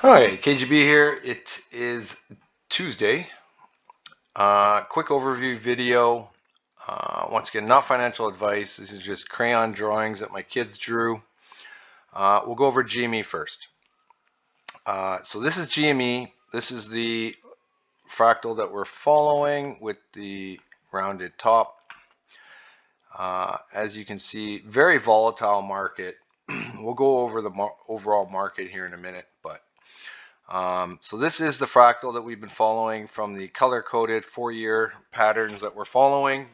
Hi, KGB here. It is Tuesday. Quick overview video. Once again, not financial advice. This is just crayon drawings that my kids drew. We'll go over GME first. So this is GME. This is the fractal that we're following with the rounded top. As you can see, very volatile market. We'll go over the overall market here in a minute, but so this is the fractal that we've been following from the color-coded 4-year patterns that we're following.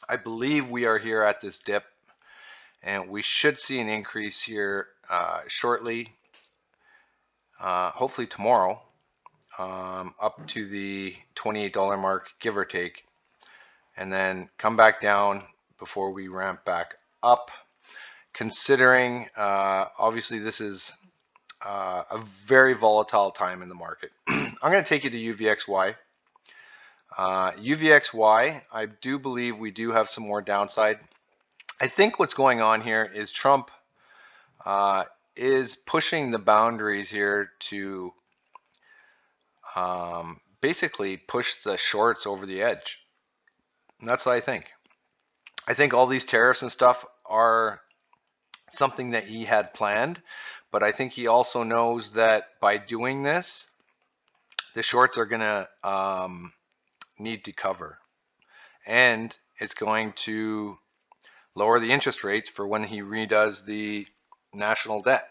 I believe we are here at this dip, and we should see an increase here shortly, hopefully tomorrow, up to the $28 mark, give or take, and then come back down before we ramp back up. Considering, obviously, this is a very volatile time in the market. I'm going to take you to UVXY. UVXY, I do believe we do have some more downside. I think what's going on here is Trump is pushing the boundaries here to basically push the shorts over the edge. And that's what I think. I think all these tariffs and stuff are something that he had planned, but I think he also knows that by doing this, the shorts are going to need to cover, and it's going to lower the interest rates for when he redoes the national debt,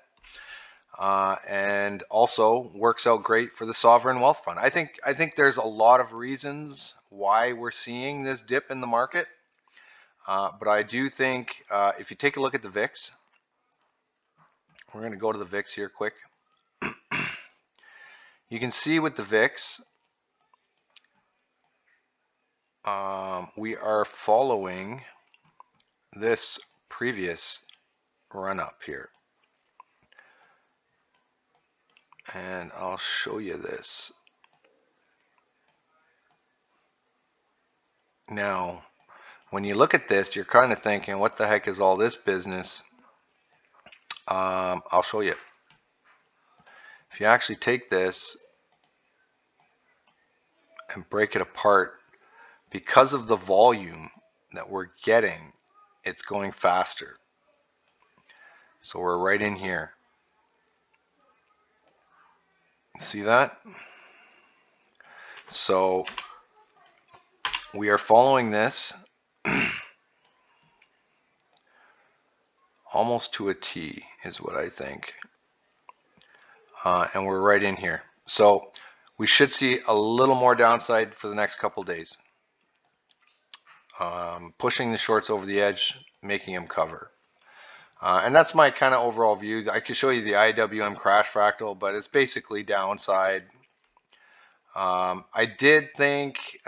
and also works out great for the sovereign wealth fund. I think there's a lot of reasons why we're seeing this dip in the market, but I do think if you take a look at the VIX, we're going to go to the VIX here quick. You can see with the VIX, we are following this previous run up here. And I'll show you this. Now, when you look at this, you're kind of thinking, what the heck is all this business? I'll show you. If you actually take this and break it apart, because of the volume that we're getting, it's going faster. So we're right in here. See that? So we are following this almost to a T is what I think. And we're right in here. So we should see a little more downside for the next couple days. Pushing the shorts over the edge, making them cover. And that's my kind of overall view. I could show you the IWM crash fractal, but it's basically downside. I did think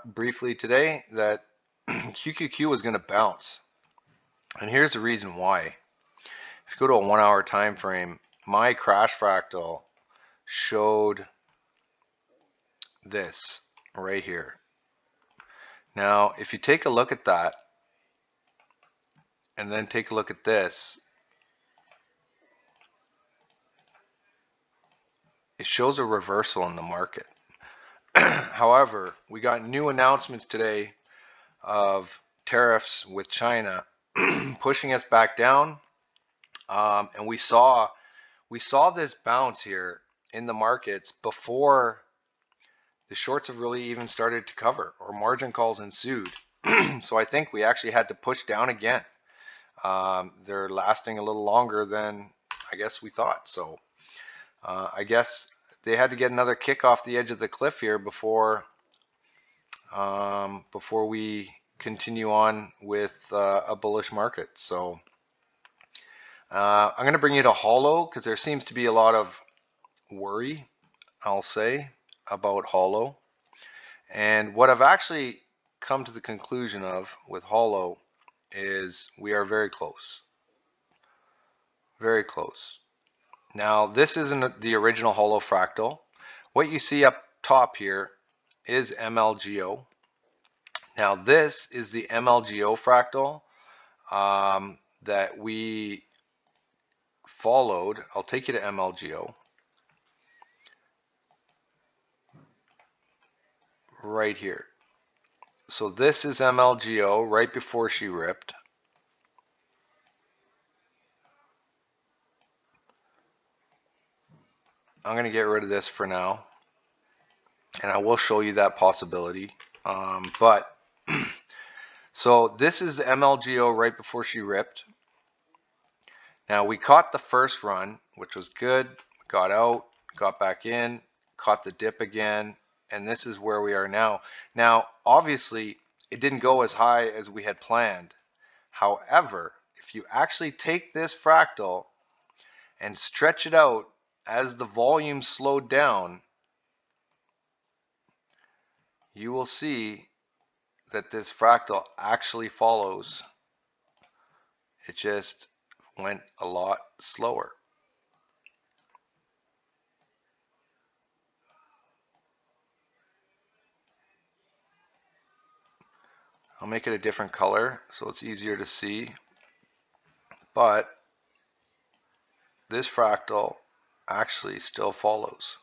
briefly today that QQQ was going to bounce. And here's the reason why. If you go to a 1 hour time frame, my crash fractal showed this right here. Now, if you take a look at that, and then take a look at this, it shows a reversal in the market. However, we got new announcements today of tariffs with China pushing us back down, and we saw this bounce here in the markets before the shorts have really even started to cover or margin calls ensued. So I think we actually had to push down again. They're lasting a little longer than I guess we thought. So I guess they had to get another kick off the edge of the cliff here before we continue on with a bullish market. So I'm going to bring you to Holo because there seems to be a lot of worry, I'll say, about Holo. And what I've actually come to the conclusion of with Holo is we are very close. Very close. Now, this isn't the original Holo fractal. What you see up top here is MLGO. Now, this is the MLGO fractal that we followed. I'll take you to MLGO. right here. So this is MLGO right before she ripped. I'm going to get rid of this for now, and I will show you that possibility. So this is the MLGO right before she ripped. Now we caught the first run, which was good. Got out, got back in, caught the dip again, and this is where we are now. Now, obviously, it didn't go as high as we had planned. However, if you actually take this fractal and stretch it out as the volume slowed down, you will see that this fractal actually follows. It just went a lot slower. I'll make it a different color so it's easier to see, but this fractal actually still follows.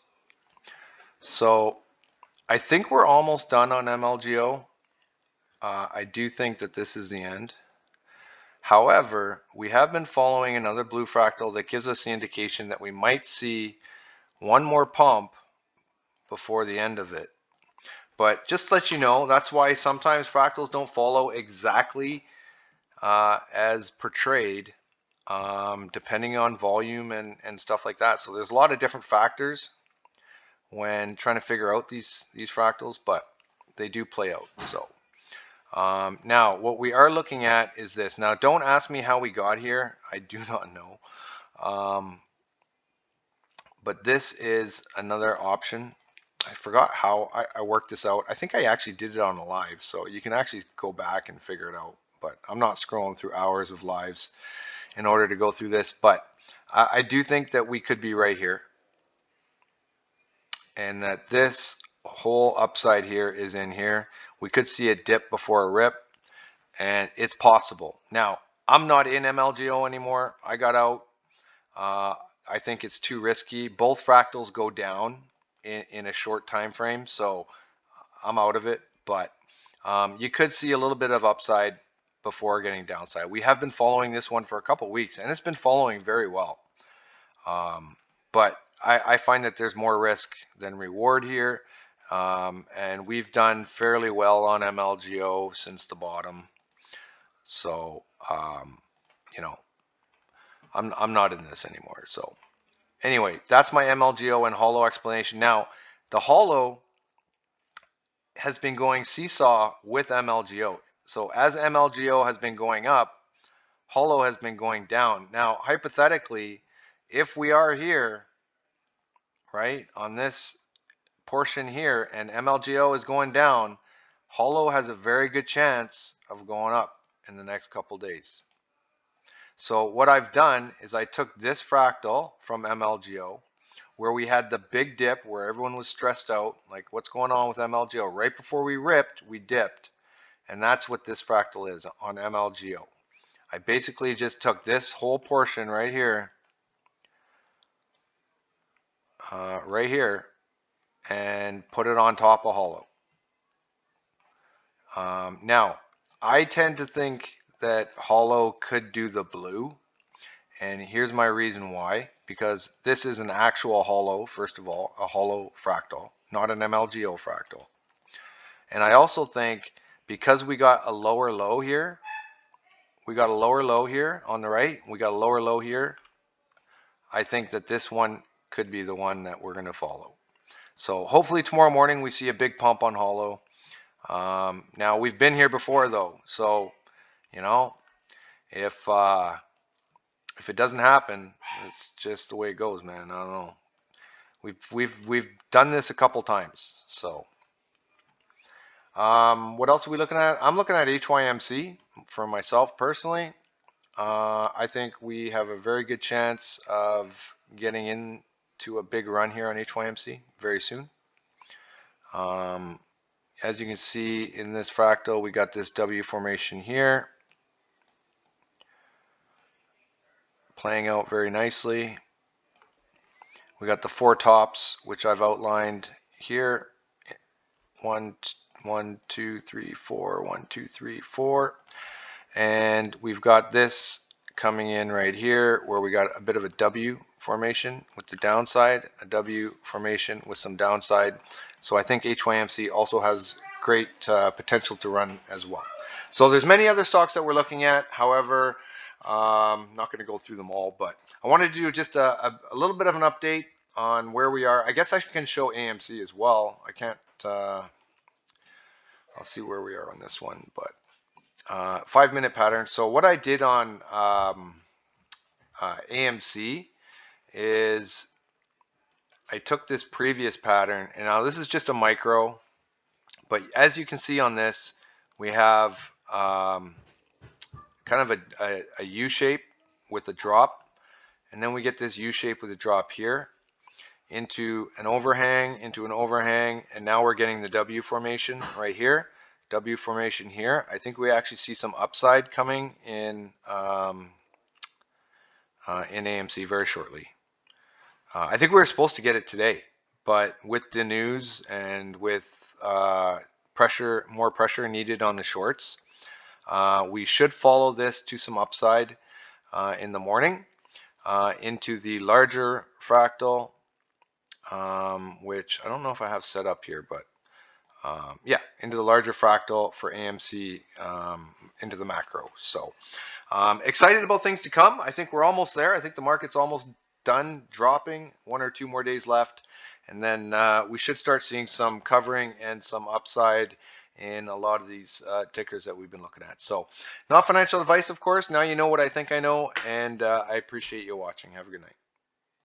So I think we're almost done on MLGO. I do think that this is the end. However, we have been following another blue fractal that gives us the indication that we might see one more pump before the end of it. But just to let you know, that's why sometimes fractals don't follow exactly as portrayed, depending on volume and stuff like that. So there's a lot of different factors when trying to figure out these fractals, but they do play out. So now what we are looking at is this. Now don't ask me how we got here. I do not know. But this is another option. I forgot how I worked this out. I think I actually did it on a live, so you can actually go back and figure it out. But I'm not scrolling through hours of lives in order to go through this. But I do think that we could be right here, and that this whole upside here is in here. We could see a dip before a rip, and it's possible. Now, I'm not in MLGO anymore. I got out. I think it's too risky. Both fractals go down in a short time frame, so I'm out of it. But you could see a little bit of upside before getting downside. We have been following this one for a couple weeks, and it's been following very well. But I find that there's more risk than reward here, and we've done fairly well on MLGO since the bottom. So you know, I'm not in this anymore. So anyway, that's my MLGO and Holo explanation. Now, the Holo has been going seesaw with MLGO. So as MLGO has been going up, Holo has been going down. Now, hypothetically, if we are here, right, on this portion here, and MLGO is going down, Holo has a very good chance of going up in the next couple days. So what I've done is I took this fractal from MLGO, where we had the big dip where everyone was stressed out, like what's going on with MLGO? Right before we ripped, we dipped. And that's what this fractal is on MLGO. I basically just took this whole portion right here, and put it on top of Holo. Now, I tend to think that Holo could do the blue, and here's my reason why. Because this is an actual Holo, first of all, a Holo fractal, not an MLGO fractal. And I also think because we got a lower low here, we got a lower low here on the right, we got a lower low here, I think that this one could be the one that we're going to follow. So hopefully tomorrow morning we see a big pump on Holo. Now we've been here before though, so you know, if it doesn't happen, it's just the way it goes, man. I don't know. We've done this a couple times. So what else are we looking at? I'm looking at HYMC for myself personally. I think we have a very good chance of getting into a big run here on HYMC very soon. As you can see in this fractal, we got this W formation here, playing out very nicely. We got the four tops, which I've outlined here. 1, 2, 3, 4, 1, 2, 3, 4. And we've got this coming in right here where we got a bit of a W formation with the downside, a W formation with some downside. So I think HYMC also has great potential to run as well. So there's many other stocks that we're looking at. However, not going to go through them all, but I wanted to do just a little bit of an update on where we are. I guess I can show AMC as well. I can't, I'll see where we are on this one, but 5-minute pattern. So what I did on AMC is I took this previous pattern, and now this is just a micro, but as you can see on this, we have kind of a U shape with a drop, and then we get this U shape with a drop here into an overhang, and now we're getting the W formation right here. W formation here. I think we actually see some upside coming in AMC very shortly. I think we were supposed to get it today, but with the news and with more pressure needed on the shorts, we should follow this to some upside in the morning into the larger fractal, which I don't know if I have set up here, but yeah, into the larger fractal for AMC, into the macro. So excited about things to come. I think we're almost there. I think the market's almost done dropping, 1 or 2 more days left, and then we should start seeing some covering and some upside in a lot of these tickers that we've been looking at. So not financial advice, of course. Now you know what I think I know, and I appreciate you watching. Have a good night.